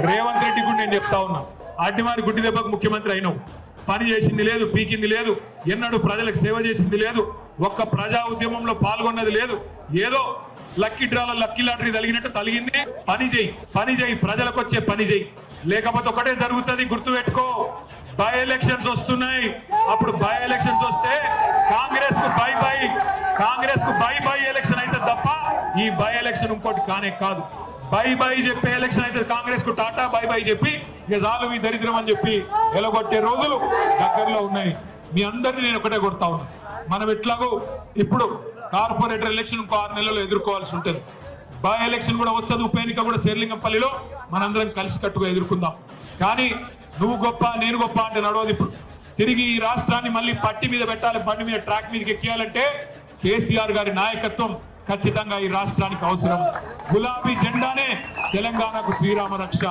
రేవంత్ రెడ్డి కూడా నేను చెప్తా ఉన్నా, అడ్డిమారి గుడ్డి దెబ్బకు ముఖ్యమంత్రి అయినావు, పని చేసింది లేదు, పీకింది లేదు, ఎన్నడూ ప్రజలకు సేవ చేసింది లేదు, ఒక్క ప్రజా ఉద్యమంలో పాల్గొన్నది లేదు, ఏదో లక్కీ డ్రాల లక్కీ లాటరీ తలిగినట్టు తలిగింది. పని చేయి, ప్రజలకు వచ్చే పని చేయి, లేకపోతే ఒకటే జరుగుతుంది, గుర్తుపెట్టుకో. బై ఎలక్షన్స్ వస్తున్నాయి, అప్పుడు బై ఎలక్షన్స్ వస్తే కాంగ్రెస్ కు బై బై ఎలక్షన్ అయితే తప్ప ఈ బై ఎలక్షన్ ఇంకోటి కానే కాదు. బై చెప్పే ఎలక్షన్ అయితే కాంగ్రెస్ కు టాటా బై చెప్పి ఇక చాలు మీ దరిద్రం అని చెప్పి ఎలగొట్టే రోజులు దగ్గరలో ఉన్నాయి. మీ అందరినీ నేను ఒకటే కొడతా ఉన్నా, మనం ఎట్లాగో ఇప్పుడు కార్పొరేటర్ ఎలక్షన్ ఇంకో 6 నెలల్లో ఎదుర్కోవాల్సి ఉంటుంది. బై ఎలక్షన్ కూడా వస్తుంది, ఉప ఎన్నిక కూడా శేర్లింగంపల్లిలో మనందరం కలిసికట్టుగా ఎదుర్కొందాం. కానీ నువ్వు గొప్ప నేను గొప్ప అంటే నడవదు. ఇప్పుడు తిరిగి ఈ రాష్ట్రాన్ని మళ్ళీ పట్టి మీద పెట్టాలి, బండి మీద ట్రాక్ మీదకి ఎక్కియాలంటే కేసీఆర్ గారి నాయకత్వం ఖచ్చితంగా ఈ రాష్ట్రానికి అవసరం. గులాబీ జెండానే తెలంగాణకు శ్రీరామ రక్ష.